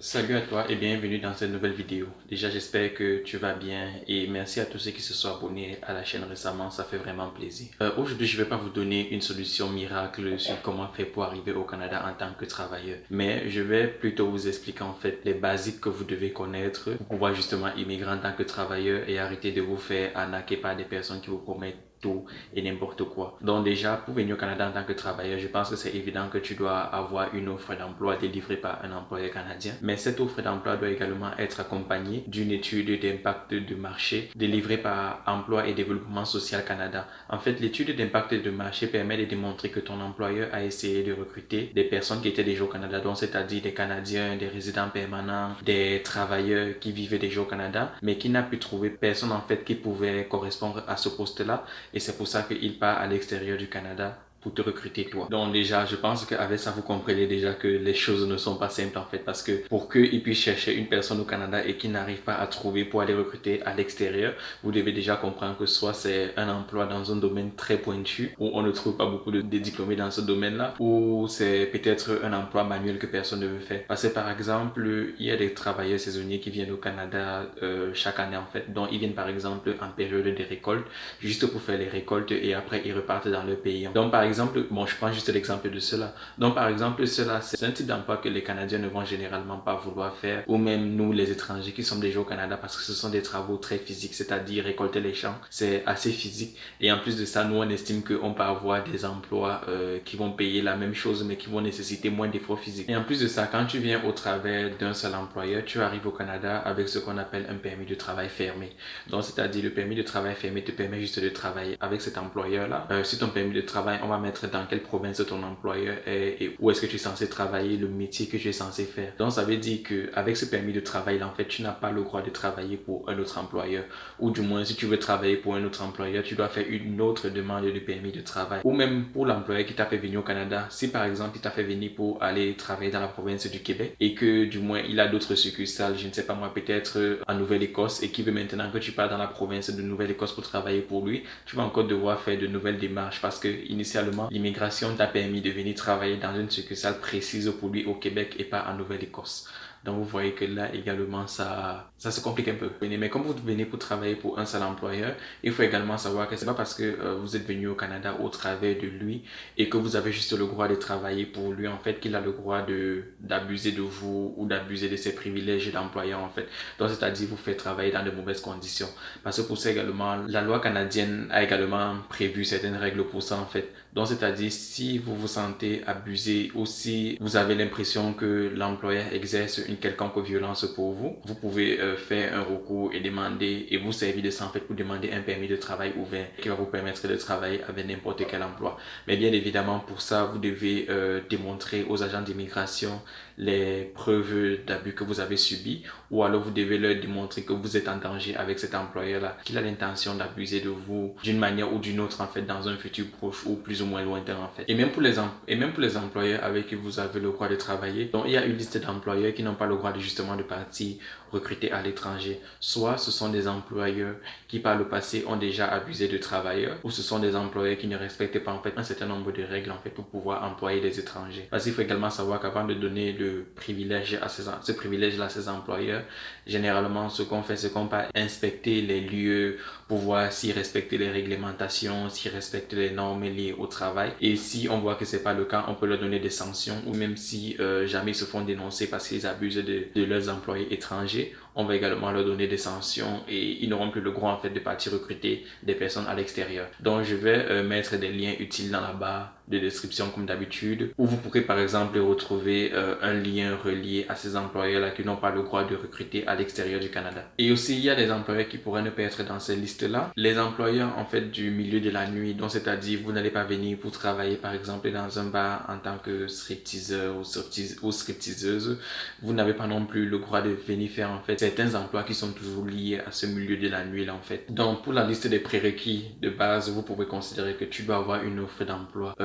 Salut à toi et bienvenue dans cette nouvelle vidéo. Déjà, j'espère que tu vas bien et merci à tous ceux qui se sont abonnés à la chaîne récemment, ça fait vraiment plaisir. Aujourd'hui, je ne vais pas vous donner une solution miracle sur comment faire pour arriver au Canada en tant que travailleur, mais je vais plutôt vous expliquer en fait les basiques que vous devez connaître pour pouvoir justement immigrer en tant que travailleur et arrêter de vous faire arnaquer par des personnes qui vous promettent tout et n'importe quoi. Donc déjà, pour venir au Canada en tant que travailleur, je pense que c'est évident que tu dois avoir une offre d'emploi délivrée par un employeur canadien. Mais cette offre d'emploi doit également être accompagnée d'une étude d'impact de marché délivrée par Emploi et Développement Social Canada. En fait, l'étude d'impact de marché permet de démontrer que ton employeur a essayé de recruter des personnes qui étaient déjà au Canada, donc c'est-à-dire des Canadiens, des résidents permanents, des travailleurs qui vivaient déjà au Canada, mais qui n'a pu trouver personne en fait qui pouvait correspondre à ce poste-là. Et c'est pour ça qu'il part à l'extérieur du Canada pour te recruter toi. Donc déjà, je pense qu'avec ça, vous comprenez déjà que les choses ne sont pas simples en fait, parce que pour qu'ils puissent chercher une personne au Canada et qu'ils n'arrivent pas à trouver pour aller recruter à l'extérieur, vous devez déjà comprendre que soit c'est un emploi dans un domaine très pointu, où on ne trouve pas beaucoup de diplômés dans ce domaine-là, ou c'est peut-être un emploi manuel que personne ne veut faire. Parce que par exemple, il y a des travailleurs saisonniers qui viennent au Canada chaque année en fait, donc ils viennent par exemple en période de récolte, juste pour faire les récoltes et après ils repartent dans leur pays. Donc par exemple, bon je prends juste l'exemple de cela. Donc par exemple cela c'est un type d'emploi que les Canadiens ne vont généralement pas vouloir faire, ou même nous les étrangers qui sommes déjà au Canada, parce que ce sont des travaux très physiques, c'est-à-dire récolter les champs, c'est assez physique. Et en plus de ça, nous on estime qu'on peut avoir des emplois qui vont payer la même chose mais qui vont nécessiter moins d'efforts physiques. Et en plus de ça, quand tu viens au travers d'un seul employeur, tu arrives au Canada avec ce qu'on appelle un permis de travail fermé. Donc c'est-à-dire le permis de travail fermé te permet juste de travailler avec cet employeur-là. Sur ton permis de travail, on va mettre dans quelle province ton employeur est et où est-ce que tu es censé travailler, le métier que tu es censé faire. Donc ça veut dire qu'avec ce permis de travail, en fait, tu n'as pas le droit de travailler pour un autre employeur. Ou du moins, si tu veux travailler pour un autre employeur, tu dois faire une autre demande de permis de travail. Ou même pour l'employeur qui t'a fait venir au Canada, si par exemple il t'a fait venir pour aller travailler dans la province du Québec et que du moins il a d'autres succursales, je ne sais pas moi, peut-être en Nouvelle-Écosse et qui veut maintenant que tu pars dans la province de Nouvelle-Écosse pour travailler pour lui, tu vas encore devoir faire de nouvelles démarches parce que initialement l'immigration t'a permis de venir travailler dans une succursale précise pour lui au Québec et pas en Nouvelle-Écosse. Donc vous voyez que là également ça se complique un peu. Mais comme vous venez pour travailler pour un seul employeur, il faut également savoir que c'est pas parce que vous êtes venu au Canada au travers de lui et que vous avez juste le droit de travailler pour lui en fait qu'il a le droit de d'abuser de vous ou d'abuser de ses privilèges d'employeur en fait. Donc c'est-à-dire vous faire travailler dans de mauvaises conditions. Parce que pour ça également, la loi canadienne a également prévu certaines règles pour ça en fait. Donc c'est-à-dire si vous vous sentez abusé ou si vous avez l'impression que l'employeur exerce une quelconque violence pour vous, vous pouvez faire un recours et demander et vous servir de ça en fait pour demander un permis de travail ouvert qui va vous permettre de travailler avec n'importe quel emploi. Mais bien évidemment pour ça vous devez démontrer aux agents d'immigration les preuves d'abus que vous avez subi ou alors vous devez leur démontrer que vous êtes en danger avec cet employeur-là, qu'il a l'intention d'abuser de vous d'une manière ou d'une autre en fait dans un futur proche ou plus ou moins lointain en fait. Et même pour les employeurs avec qui vous avez le droit de travailler, donc il y a une liste d'employeurs qui n'ont pas le droit de justement de partir recruter à l'étranger. Soit ce sont des employeurs qui par le passé ont déjà abusé de travailleurs ou ce sont des employeurs qui ne respectent pas en fait un certain nombre de règles en fait pour pouvoir employer des étrangers. Parce qu'il faut également savoir qu'avant de donner le privilège à ce privilège-là à ces employeurs, généralement ce qu'on fait c'est qu'on va inspecter les lieux pour voir s'ils respectent les réglementations, s'ils respectent les normes liées au travail. Et si on voit que c'est pas le cas, on peut leur donner des sanctions ou même si jamais ils se font dénoncer parce qu'ils abusent de leurs employés étrangers, on va également leur donner des sanctions et ils n'auront plus le droit en fait de partir recruter des personnes à l'extérieur. Donc je vais mettre des liens utiles dans la barre de description comme d'habitude où vous pourrez par exemple retrouver un lien relié à ces employeurs-là qui n'ont pas le droit de recruter à l'extérieur du Canada. Et aussi il y a des employeurs qui pourraient ne pas être dans ces listes-là. Les employeurs en fait du milieu de la nuit, donc c'est-à-dire vous n'allez pas venir pour travailler par exemple dans un bar en tant que stripteaseur ou stripteaseuse. Vous n'avez pas non plus le droit de venir faire en fait certains emplois qui sont toujours liés à ce milieu de la nuit là en fait. Donc pour la liste des prérequis de base, vous pouvez considérer que tu dois avoir une offre d'emploi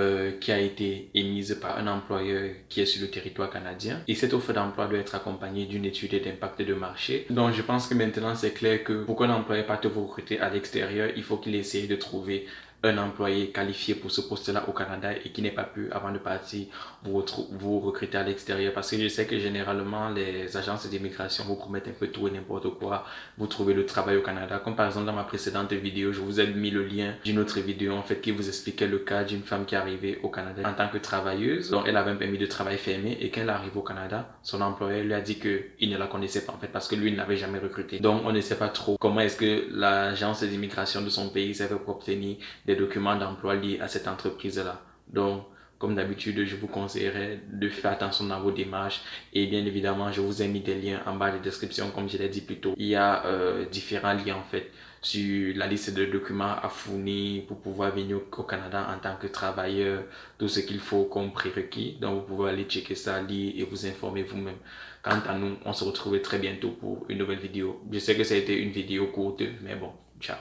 qui a été émise par un employeur qui est sur le territoire canadien et cette offre d'emploi doit être accompagnée d'une étude d'impact de marché. Donc je pense que maintenant c'est clair que pour qu'un employeur parte vous recruter à l'extérieur, il faut qu'il essaye de trouver un employé qualifié pour ce poste-là au Canada et qui n'est pas pu, avant de partir, vous recruter à l'extérieur. Parce que je sais que généralement, les agences d'immigration vous promettent un peu tout et n'importe quoi. Vous trouvez le travail au Canada. Comme par exemple dans ma précédente vidéo, je vous ai mis le lien d'une autre vidéo en fait qui vous expliquait le cas d'une femme qui est arrivée au Canada en tant que travailleuse. Donc elle avait un permis de travail fermé et quand elle arrive au Canada, son employeur lui a dit qu'il ne la connaissait pas en fait parce que lui ne l'avait jamais recrutée. Donc on ne sait pas trop comment est-ce que l'agence d'immigration de son pays s'est fait pour obtenir des documents d'emploi liés à cette entreprise-là. Donc, comme d'habitude, je vous conseillerais de faire attention dans vos démarches et bien évidemment, je vous ai mis des liens en bas de description, comme je l'ai dit plus tôt. Il y a différents liens en fait sur la liste de documents à fournir pour pouvoir venir au Canada en tant que travailleur, tout ce qu'il faut comme prérequis. Donc, vous pouvez aller checker ça, lire et vous informer vous-même. Quant à nous, on se retrouve très bientôt pour une nouvelle vidéo. Je sais que ça a été une vidéo courte, mais bon.